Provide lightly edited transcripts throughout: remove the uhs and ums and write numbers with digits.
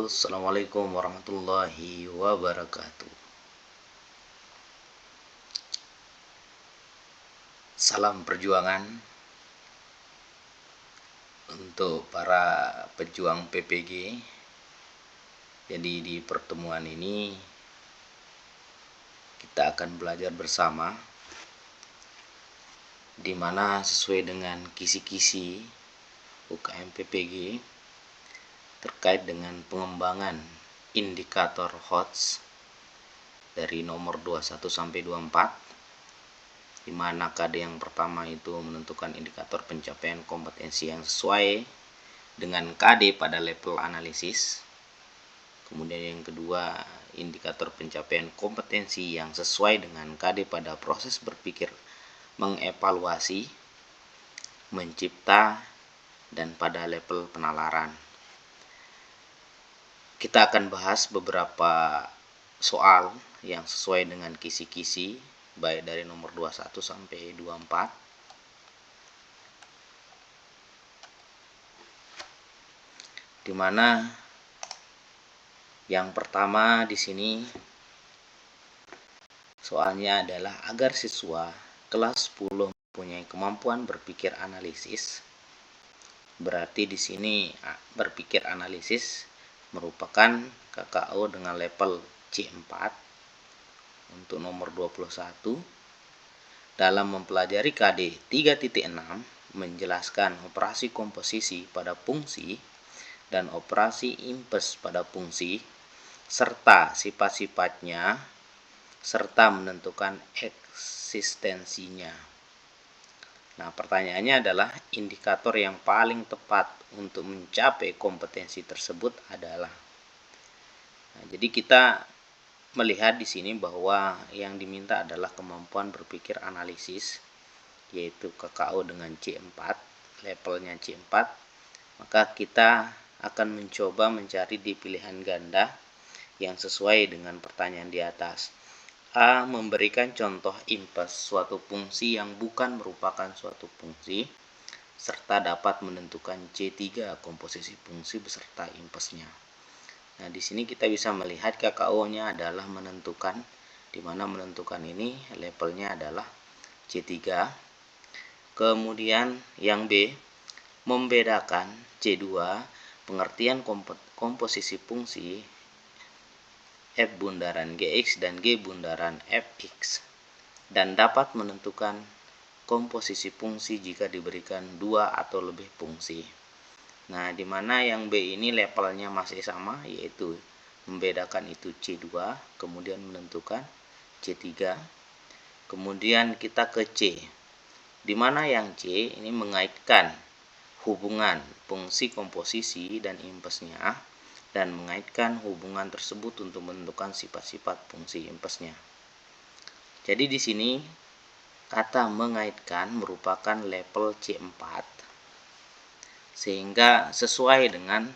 Halo, assalamualaikum warahmatullahi wabarakatuh. Salam perjuangan untuk para pejuang PPG. Jadi di pertemuan ini kita akan belajar bersama, di mana sesuai dengan kisi-kisi UKM PPG terkait dengan pengembangan indikator HOTS dari nomor 21 sampai 24, di mana KD yang pertama itu menentukan indikator pencapaian kompetensi yang sesuai dengan KD pada level analisis. Kemudian yang kedua, indikator pencapaian kompetensi yang sesuai dengan KD pada proses berpikir, mengevaluasi, mencipta, dan pada level penalaran. Kita akan bahas beberapa soal yang sesuai dengan kisi-kisi, baik dari nomor 21 sampai 24. Di mana yang pertama di sini soalnya adalah agar siswa kelas 10 mempunyai kemampuan berpikir analisis. Berarti di sini berpikir analisis merupakan KKO dengan level C4 untuk nomor 21 dalam mempelajari KD 3.6 menjelaskan operasi komposisi pada fungsi dan operasi impes pada fungsi serta sifat-sifatnya serta menentukan eksistensinya. Nah, pertanyaannya adalah indikator yang paling tepat untuk mencapai kompetensi tersebut adalah. Nah, jadi kita melihat di sini bahwa yang diminta adalah kemampuan berpikir analisis, yaitu KKO dengan C4, levelnya C4. Maka kita akan mencoba mencari di pilihan ganda yang sesuai dengan pertanyaan di atas. A. Memberikan contoh impes suatu fungsi yang bukan merupakan suatu fungsi, serta dapat menentukan C3 komposisi fungsi beserta impesnya. Nah, di sini kita bisa melihat KKO-nya adalah menentukan, di mana menentukan ini levelnya adalah C3. Kemudian yang B, membedakan C2, pengertian komposisi fungsi F bundaran Gx dan G bundaran Fx, dan dapat menentukan komposisi fungsi jika diberikan 2 atau lebih fungsi. Nah, di mana yang B ini levelnya masih sama, yaitu membedakan itu C2, kemudian menentukan C3. Kemudian kita ke C, di mana yang C ini mengaitkan hubungan fungsi komposisi dan impesnya, dan mengaitkan hubungan tersebut untuk menentukan sifat-sifat fungsi impesnya. Jadi di sini kata mengaitkan merupakan level C4, sehingga sesuai dengan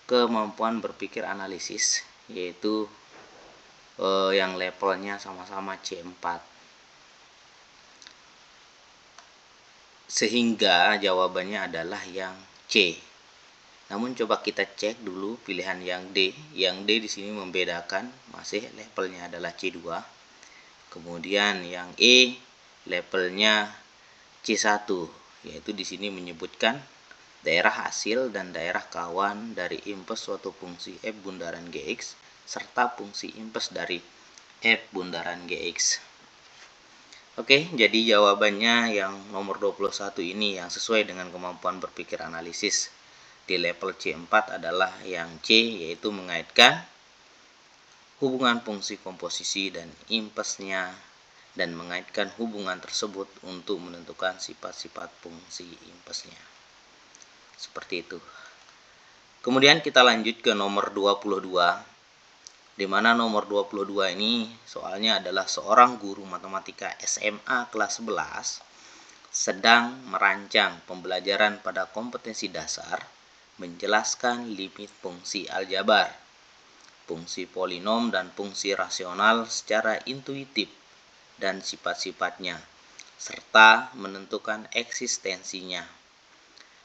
kemampuan berpikir analisis, yaitu yang levelnya sama-sama C4. Sehingga jawabannya adalah yang C. Namun coba kita cek dulu pilihan yang D. Yang D di sini membedakan, masih levelnya adalah C2. Kemudian yang E levelnya C1, yaitu di sini menyebutkan daerah hasil dan daerah kawan dari impes suatu fungsi F bundaran Gx serta fungsi impes dari F bundaran Gx. Oke, jadi jawabannya yang nomor 21 ini yang sesuai dengan kemampuan berpikir analisis di level C4 adalah yang C, yaitu mengaitkan hubungan fungsi komposisi dan impesnya dan mengaitkan hubungan tersebut untuk menentukan sifat-sifat fungsi impesnya. Seperti itu. Kemudian kita lanjut ke nomor 22, di mana nomor 22 ini soalnya adalah seorang guru matematika SMA kelas 11 sedang merancang pembelajaran pada kompetensi dasar menjelaskan limit fungsi aljabar, fungsi polinom dan fungsi rasional secara intuitif dan sifat-sifatnya, serta menentukan eksistensinya.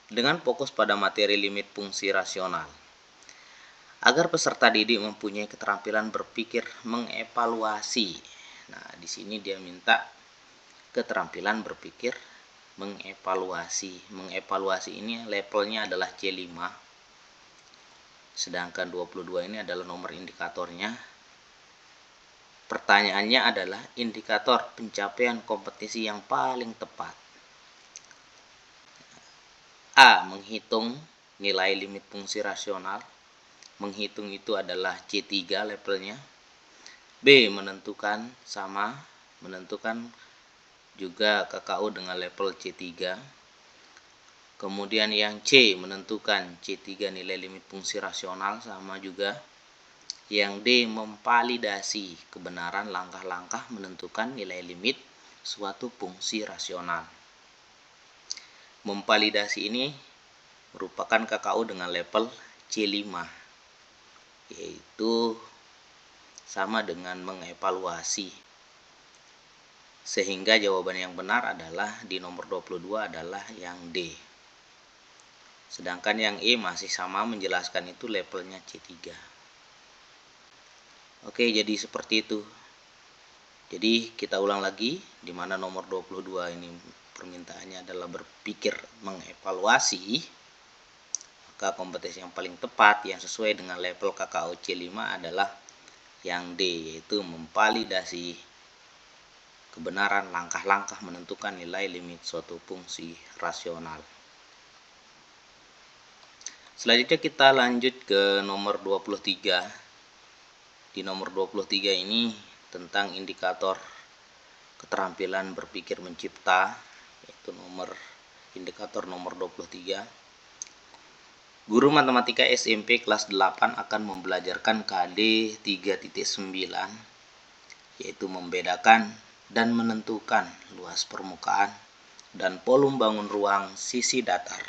Dengan fokus pada materi limit fungsi rasional. Agar peserta didik mempunyai keterampilan berpikir mengevaluasi. Nah, di sini dia minta keterampilan berpikir mengevaluasi. Mengevaluasi ini levelnya adalah C5. Sedangkan 22 ini adalah nomor indikatornya. Pertanyaannya adalah indikator pencapaian kompetisi yang paling tepat. A. Menghitung nilai limit fungsi rasional. Menghitung itu adalah C3 levelnya. B. Menentukan juga KKU dengan level C3. Kemudian yang C. Menentukan C3 nilai limit fungsi rasional, sama juga. Yang D. Memvalidasi kebenaran langkah-langkah menentukan nilai limit suatu fungsi rasional. Memvalidasi ini merupakan KKU dengan level C5, yaitu sama dengan mengevaluasi. Sehingga jawaban yang benar adalah di nomor 22 adalah yang D. Sedangkan yang E masih sama, menjelaskan itu levelnya C3. Oke, jadi seperti itu. Jadi kita ulang lagi, di mana nomor 22 ini permintaannya adalah berpikir mengevaluasi. Maka kompetensi yang paling tepat yang sesuai dengan level KKU C5 adalah yang D, yaitu memvalidasi kebenaran langkah-langkah menentukan nilai limit suatu fungsi rasional. Selanjutnya kita lanjut ke nomor 23. Di nomor 23 ini tentang indikator keterampilan berpikir mencipta, yaitu indikator nomor 23. Guru matematika SMP kelas 8 akan membelajarkan KD 3.9, yaitu membedakan dan menentukan luas permukaan dan volume bangun ruang sisi datar,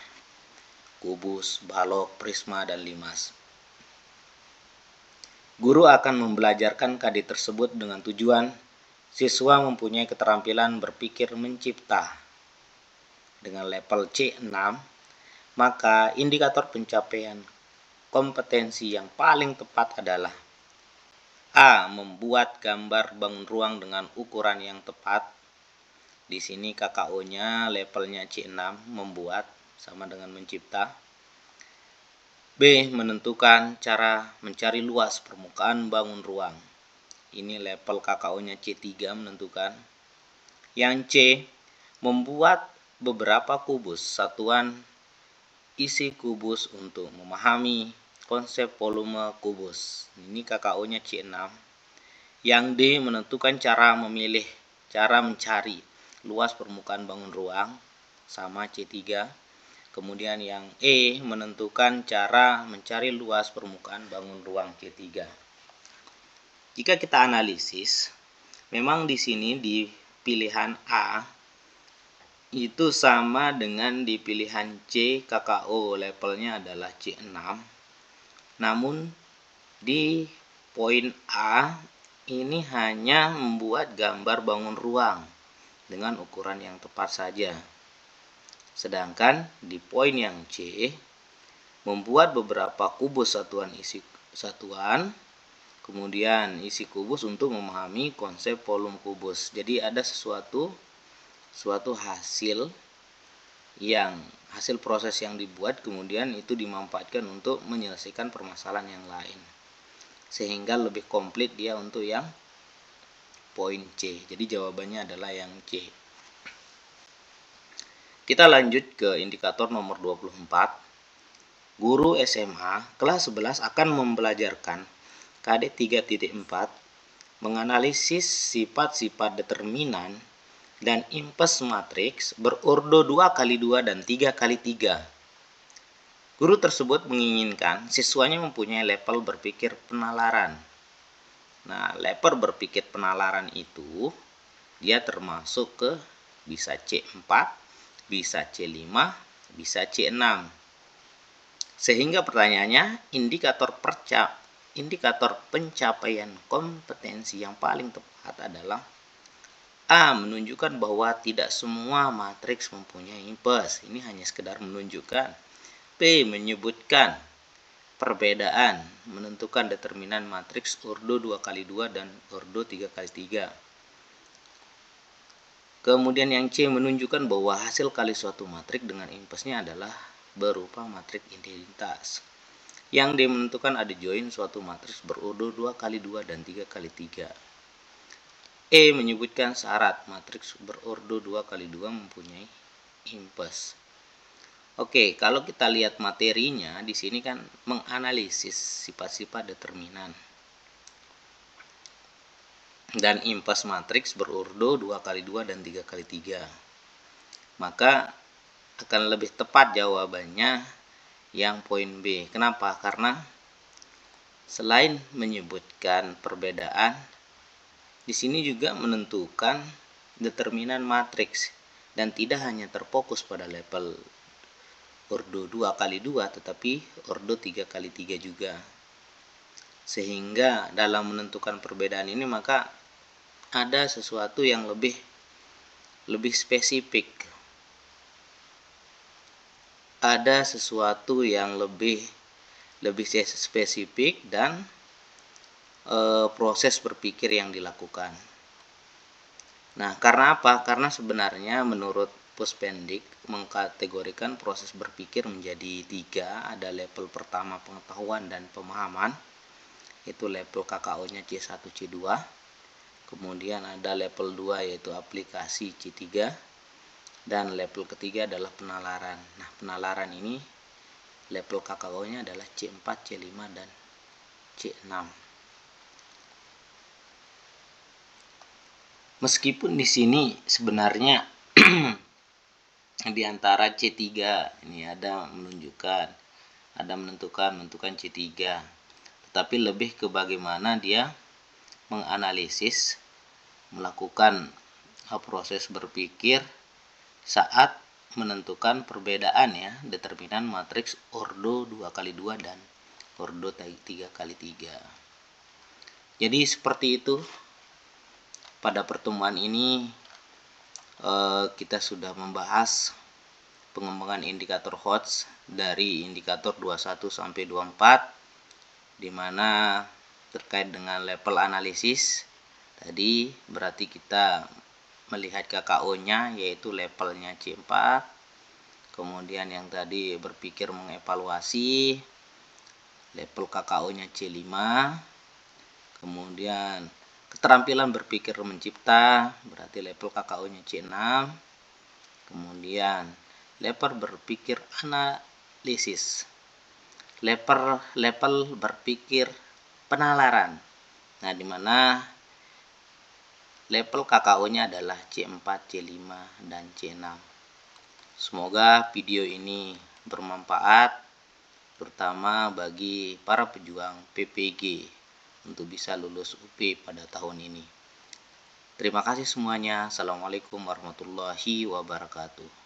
kubus, balok, prisma, dan limas. Guru akan membelajarkan KD tersebut dengan tujuan siswa mempunyai keterampilan berpikir mencipta. Dengan level C6, maka indikator pencapaian kompetensi yang paling tepat adalah A. Membuat gambar bangun ruang dengan ukuran yang tepat. Di sini KKU-nya levelnya C6, membuat sama dengan mencipta. B. Menentukan cara mencari luas permukaan bangun ruang. Ini level KKU-nya C3, menentukan. Yang C. Membuat beberapa kubus satuan isi kubus untuk memahami konsep volume kubus. Ini KKU-nya C6. Yang D. Menentukan cara mencari luas permukaan bangun ruang, sama C3. Kemudian yang E. Menentukan cara mencari luas permukaan bangun ruang, C3. Jika kita analisis, memang di sini di pilihan A itu sama dengan di pilihan C, KKO levelnya adalah C6. Namun di poin A ini hanya membuat gambar bangun ruang dengan ukuran yang tepat saja. Sedangkan di poin yang C, membuat beberapa kubus kemudian isi kubus untuk memahami konsep volume kubus. Jadi ada suatu hasil proses yang dibuat, kemudian itu dimanfaatkan untuk menyelesaikan permasalahan yang lain. Sehingga lebih komplit dia untuk yang poin C. Jadi jawabannya adalah yang C. Kita lanjut ke indikator nomor 24. Guru SMA kelas 11 akan membelajarkan KD 3.4 menganalisis sifat-sifat determinan dan impes matriks berordo 2x2 dan 3x3. Guru tersebut menginginkan siswanya mempunyai level berpikir penalaran. Nah, level berpikir penalaran itu dia termasuk ke bisa C4, bisa C5, bisa C6. Sehingga pertanyaannya, indikator pencapaian kompetensi yang paling tepat adalah A. Menunjukkan bahwa tidak semua matriks mempunyai impes. Ini hanya sekedar menunjukkan. B. Menyebutkan perbedaan menentukan determinan matriks ordo 2x2 dan ordo 3x3. Kemudian yang C menunjukkan bahwa hasil kali suatu matriks dengan impasnya adalah berupa matriks identitas. Yang D menentukan ada join suatu matriks berordo 2x2 dan 3x3. E menyebutkan syarat matriks berordo 2x2 mempunyai impas. Oke, kalau kita lihat materinya di sini kan menganalisis sifat-sifat determinan dan impas matriks berordo 2x2 dan 3x3. Maka akan lebih tepat jawabannya yang poin B. Kenapa? Karena selain menyebutkan perbedaan, di sini juga menentukan determinan matriks dan tidak hanya terfokus pada level ordo 2x2 tetapi ordo 3x3 juga. Sehingga dalam menentukan perbedaan ini maka ada sesuatu yang lebih spesifik. Ada sesuatu yang lebih spesifik dan proses berpikir yang dilakukan. Nah, karena apa? Karena sebenarnya menurut Puspendik mengkategorikan proses berpikir menjadi 3. Ada level pertama pengetahuan dan pemahaman, itu level KKO-nya C1, C2. Kemudian ada level 2 yaitu aplikasi C3. Dan level ketiga adalah penalaran. Nah, penalaran ini level KKO-nya adalah C4, C5, dan C6. Meskipun di sini sebenarnya di antara C3 ini ada menentukan C3, tetapi lebih ke bagaimana dia menganalisis, melakukan proses berpikir saat menentukan perbedaan ya, determinan matriks ordo 2x2 dan ordo 3x3. Jadi seperti itu. Pada pertemuan ini kita sudah membahas pengembangan indikator Hodge dari indikator 21 sampai 24, di mana terkait dengan level analisis tadi berarti kita melihat KKO-nya yaitu levelnya C4, kemudian yang tadi berpikir mengevaluasi level KKO-nya C5, kemudian keterampilan berpikir mencipta berarti level KKO-nya C6. Kemudian level berpikir analisis, level berpikir penalaran. Nah, di mana level KKO-nya adalah C4, C5, dan C6. Semoga video ini bermanfaat, terutama bagi para pejuang PPG untuk bisa lulus UP pada tahun ini. Terima kasih semuanya. Assalamualaikum warahmatullahi wabarakatuh.